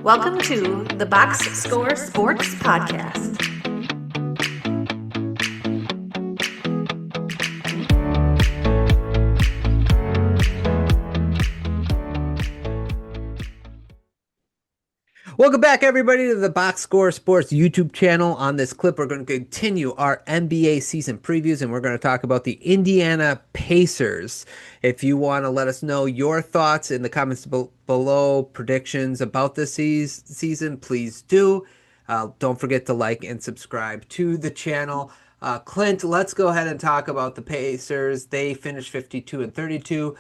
Welcome to the Box Score Sports Podcast. Welcome back, everybody, to the Box Score Sports YouTube channel. On this clip, we're going to continue our NBA season previews, and we're going to talk about the Indiana Pacers. If you want to let us know your thoughts in the comments below, predictions about this season, please do. Don't forget to like and subscribe to the channel. Clint, let's go ahead and talk about the Pacers. They finished 52-32.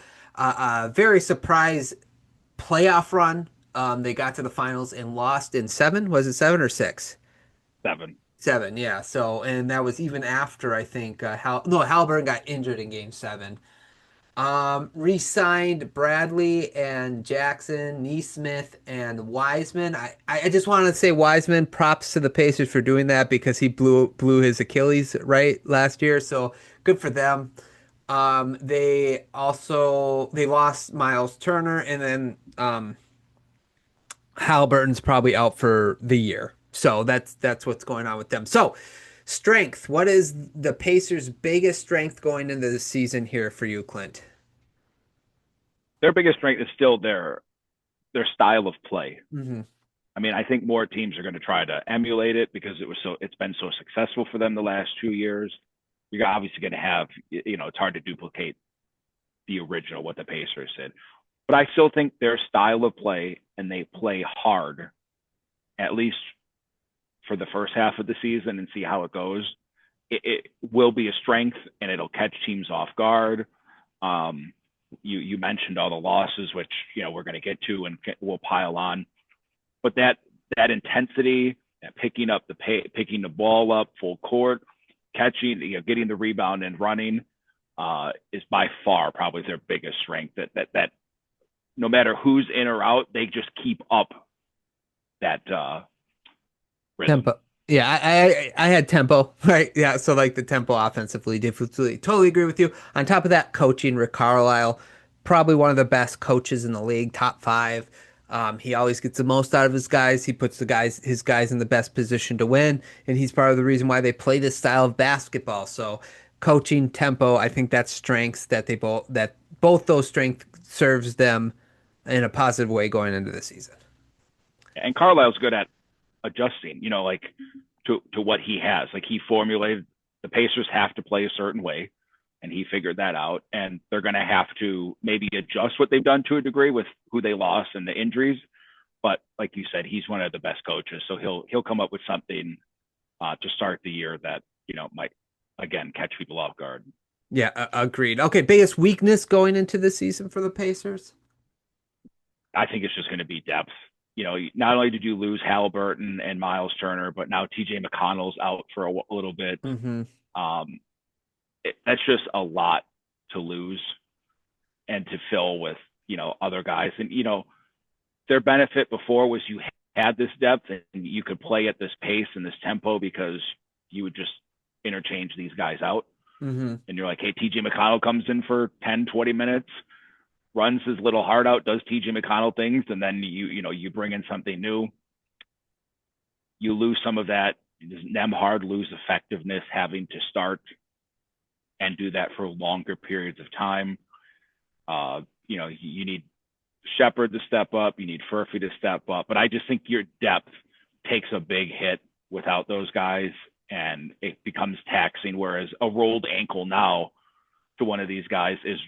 Very surprised playoff run. They got to the finals and lost in seven. Was it seven or six? Seven. Seven, yeah. So, and that was even after I think Halliburton got injured in Game 7. Re-signed Bradley and Jackson, Neesmith and Wiseman. I just wanted to say Wiseman, props to the Pacers for doing that because he blew his Achilles right last year. So good for them. They lost Miles Turner and then Halliburton's probably out for the year. So that's what's going on with them. So, strength. What is the Pacers' biggest strength going into the season here for you, Clint? Their biggest strength is still their style of play. Mm-hmm. I mean, I think more teams are going to try to emulate it because it's been so successful for them the last 2 years. You're obviously going to have, it's hard to duplicate the original, what the Pacers did. But I still think their style of play, and they play hard, at least for the first half of the season and see how it goes. It will be a strength, and it'll catch teams off guard. You mentioned all the losses, which we're going to get to, and we'll pile on. But that intensity, that picking the ball up full court, catching, getting the rebound and running, is by far probably their biggest strength. That no matter who's in or out, they just keep up that rhythm. Tempo. Yeah, I had tempo, right? Yeah, so like the tempo offensively, defensively. Totally agree with you. On top of that, coaching, Rick Carlisle, probably one of the best coaches in the league, top 5. He always gets the most out of his guys. He puts his guys in the best position to win, and he's part of the reason why they play this style of basketball. So, coaching, tempo, I think that's strengths that both those strengths serves them in a positive way going into the season. And Carlisle's good at adjusting, like to what he has. Like he formulated the Pacers have to play a certain way, and he figured that out. And they're going to have to maybe adjust what they've done to a degree with who they lost and the injuries. But like you said, he's one of the best coaches, so he'll come up with something to start the year that might again catch people off guard. Yeah, agreed. Okay, biggest weakness going into the season for the Pacers? I think it's just going to be depth. Not only did you lose Halliburton and Miles Turner, but now TJ McConnell's out for a little bit. Mm-hmm. That's just a lot to lose and to fill with, other guys. And, their benefit before was you had this depth and you could play at this pace and this tempo because you would just interchange these guys out. Mm-hmm. And you're like, hey, TJ McConnell comes in for 10, 20 minutes, runs his little heart out, does TJ McConnell things, and then you bring in something new. You lose some of that. Nemhard lose effectiveness having to start and do that for longer periods of time. You need Shepherd to step up. You need Furphy to step up. But I just think your depth takes a big hit without those guys, and it becomes taxing, whereas a rolled ankle now to one of these guys is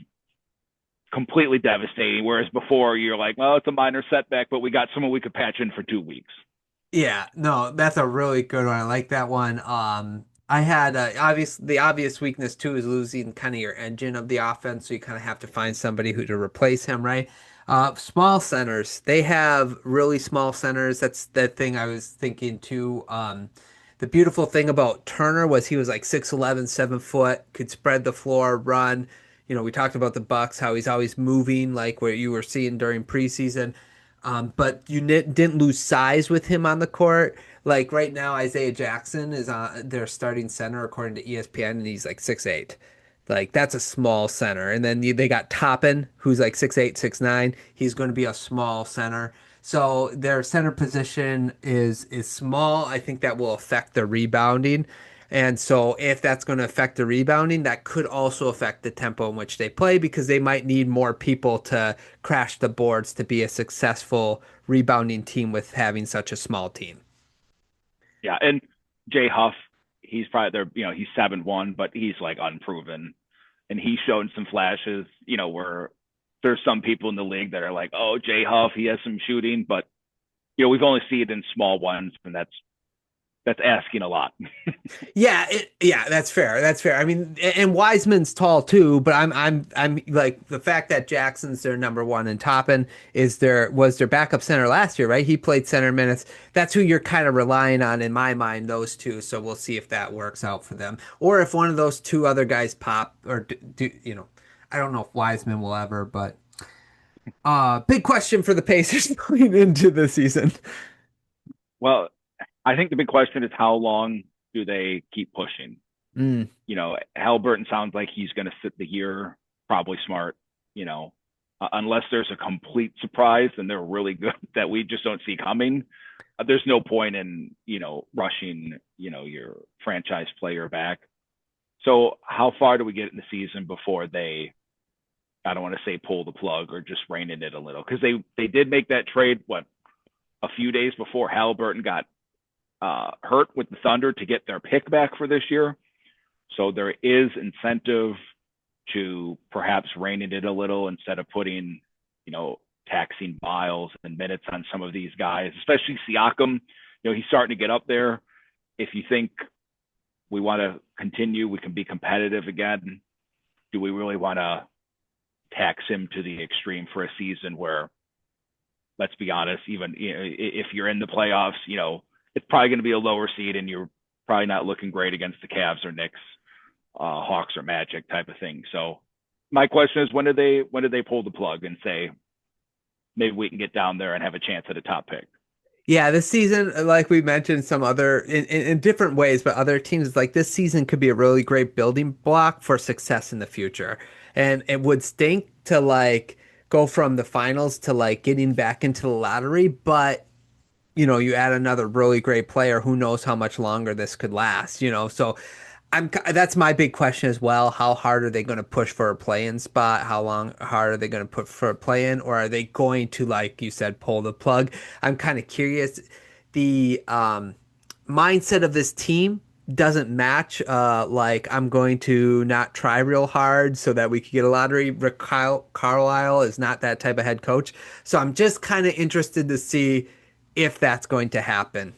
completely devastating. Whereas before you're like, well, it's a minor setback, but we got someone we could patch in for 2 weeks. Yeah, no, that's a really good one. I like that one. I had the obvious weakness too is losing kind of your engine of the offense, so you kind of have to find somebody who to replace him, right? Small centers. They have really small centers. That's that thing I was thinking too. The beautiful thing about Turner was he was like 6'11", 7 foot, could spread the floor, run. We talked about the Bucks, how he's always moving, like what you were seeing during preseason. But you didn't lose size with him on the court. Like right now, Isaiah Jackson is on their starting center according to ESPN, and he's like 6'8". Like that's a small center. And then they got Toppin, who's like 6'8", 6'9". He's going to be a small center. So their center position is small. I think that will affect the rebounding. And so if that's going to affect the rebounding, that could also affect the tempo in which they play because they might need more people to crash the boards to be a successful rebounding team with having such a small team. Yeah, and Jay Huff, he's probably there. He's 7-1, but he's like unproven, and he's shown some flashes. Where there's some people in the league that are like, "Oh, Jay Huff, he has some shooting," but we've only seen it in small ones, and that's asking a lot. Yeah, that's fair. That's fair. I mean, and Wiseman's tall too, but I'm like the fact that Jackson's their number one and Toppin was their backup center last year, right? He played center minutes. That's who you're kind of relying on in my mind, those two. So we'll see if that works out for them, or if one of those two other guys pop, or I don't know if Wiseman will ever, but big question for the Pacers going into the season. Well, I think the big question is how long do they keep pushing? Mm. Halliburton sounds like he's going to sit the year, probably smart. Unless there's a complete surprise and they're really good that we just don't see coming. There's no point in rushing your franchise player back. So how far do we get in the season before they? I don't want to say pull the plug or just rein in it a little because they did make that trade a few days before Halliburton got hurt with the Thunder to get their pick back for this year. So there is incentive to perhaps rein it in a little instead of putting, taxing miles and minutes on some of these guys, especially Siakam. He's starting to get up there. If you think we want to continue, we can be competitive again. Do we really want to tax him to the extreme for a season where, let's be honest, even if you're in the playoffs, it's probably going to be a lower seed and you're probably not looking great against the Cavs or Knicks, Hawks or Magic type of thing. So my question is, when do they pull the plug and say, maybe we can get down there and have a chance at a top pick? Yeah, this season, like we mentioned, some other in different ways, but other teams like this season could be a really great building block for success in the future. And it would stink to like go from the finals to like getting back into the lottery, but you add another really great player, who knows how much longer this could last. So that's my big question as well. How hard are they going to push for a play-in spot? How hard are they going to put for a play-in, or are they going to, like you said, pull the plug? I'm kind of curious. The mindset of this team doesn't match. Like I'm going to not try real hard so that we could get a lottery. Rick Carlisle is not that type of head coach, so I'm just kind of interested to see if that's going to happen.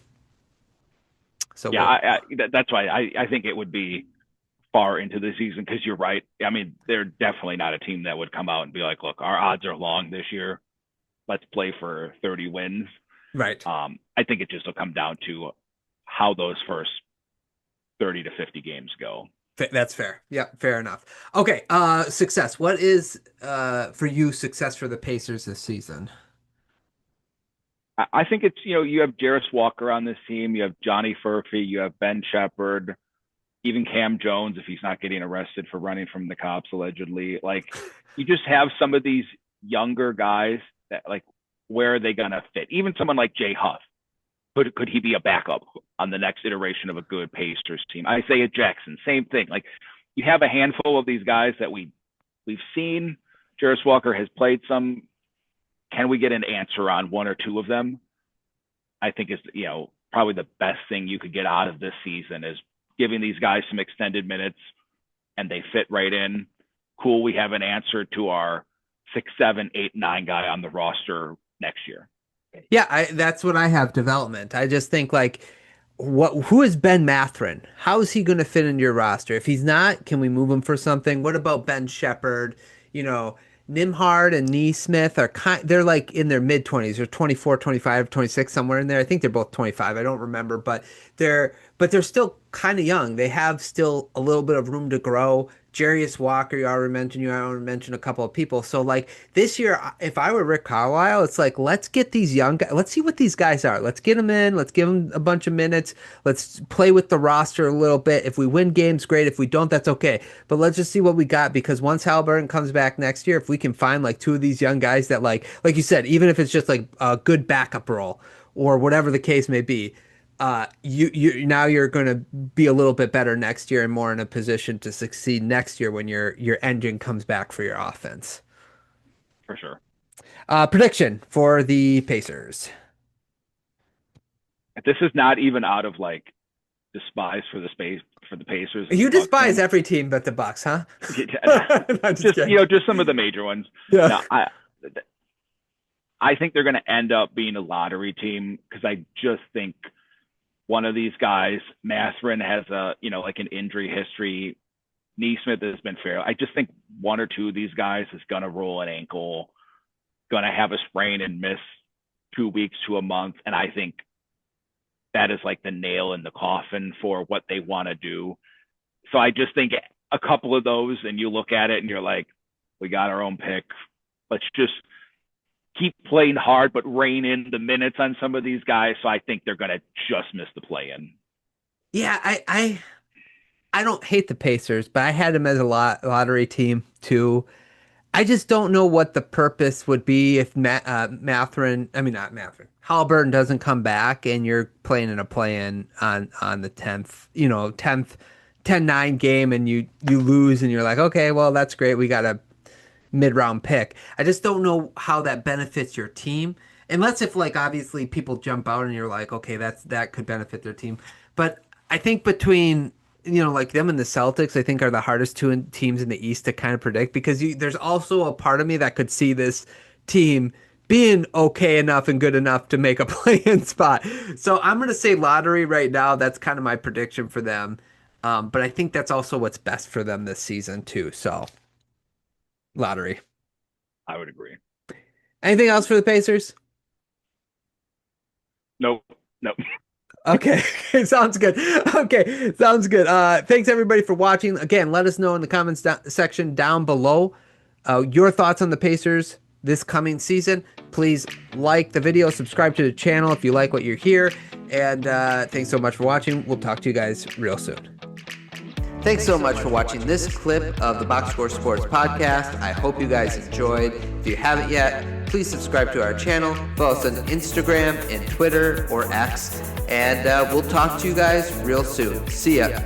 So yeah, that's why I think it would be far into the season because you're right. I mean, they're definitely not a team that would come out and be like, look, our odds are long this year. Let's play for 30 wins. right. I think it just will come down to how those first 30 to 50 games go. That's fair. Yeah, fair enough. Okay, success. What is for you success for the Pacers this season? I think it's, you have Jarris Walker on this team. You have Johnny Furphy. You have Ben Shepherd. Even Cam Jones, if he's not getting arrested for running from the cops allegedly. Like, you just have some of these younger guys that, like, where are they going to fit? Even someone like Jay Huff. Could he be a backup on the next iteration of a good Pacers team? Isaiah Jackson, same thing. Like, you have a handful of these guys that we've seen. Jarris Walker has played some. Can we get an answer on one or two of them? I think is probably the best thing you could get out of this season is giving these guys some extended minutes and they fit right in. Cool, we have an answer to our 6, 7, 8, 9 guy on the roster next year. Yeah, that's what I have development. I just think like who is Ben Matherin? How is he going to fit into your roster? If he's not, can we move him for something? What about Ben Shepherd? Nimhard and Neesmith they're like in their mid 20s or 24, 25, 26 somewhere in there. I think they're both 25. I don't remember, but they're still kind of young. They have still a little bit of room to grow. Jarius Walker, you already mentioned a couple of people. So like this year, if I were Rick Carlisle, it's like, let's get these young guys, let's see what these guys are. Let's get them in, let's give them a bunch of minutes. Let's play with the roster a little bit. If we win games, great. If we don't, that's okay. But let's just see what we got, because once Halliburton comes back next year, if we can find like two of these young guys that like you said, even if it's just like a good backup role or whatever the case may be, you now you're going to be a little bit better next year and more in a position to succeed next year when your engine comes back for your offense. For sure. Prediction for the Pacers. This is not even out of like despise for the Pacers. You despise every team but the Bucks, huh? just some of the major ones. Yeah. Now, I think they're going to end up being a lottery team, because I just think one of these guys, Mathurin, has like an injury history. Neesmith has been fair. I just think one or two of these guys is going to roll an ankle, going to have a sprain and miss 2 weeks to a month. And I think that is like the nail in the coffin for what they want to do. So I just think a couple of those, and you look at it and you're like, we got our own pick. Let's just keep playing hard, but rein in the minutes on some of these guys. So I think they're going to just miss the play-in. Yeah, I don't hate the Pacers, but I had them as a lottery team too. I just don't know what the purpose would be if Halliburton doesn't come back and you're playing in a play-in on the 10th, 10-9 game, and you lose and you're like, okay, well, that's great. We got a mid-round pick. I just don't know how that benefits your team, unless if like obviously people jump out and you're like, okay, that could benefit their team. But I think between like them and the Celtics, I think are the hardest two teams in the East to kind of predict, because there's also a part of me that could see this team being okay enough and good enough to make a play-in spot. So I'm going to say lottery right now. That's kind of my prediction for them. But I think that's also what's best for them this season too. So lottery. I would agree. Anything else for the Pacers? Nope. Okay. Sounds good. Okay. Sounds good. Thanks everybody for watching. Again, let us know in the comments section down below your thoughts on the Pacers this coming season. Please like the video, subscribe to the channel if you like what you hear, and thanks so much for watching. We'll talk to you guys real soon. Thanks so much for watching this clip of the Box Score Sports Podcast. I hope you guys enjoyed. If you haven't yet, please subscribe to our channel. Follow us on Instagram and Twitter or X. And we'll talk to you guys real soon. See ya.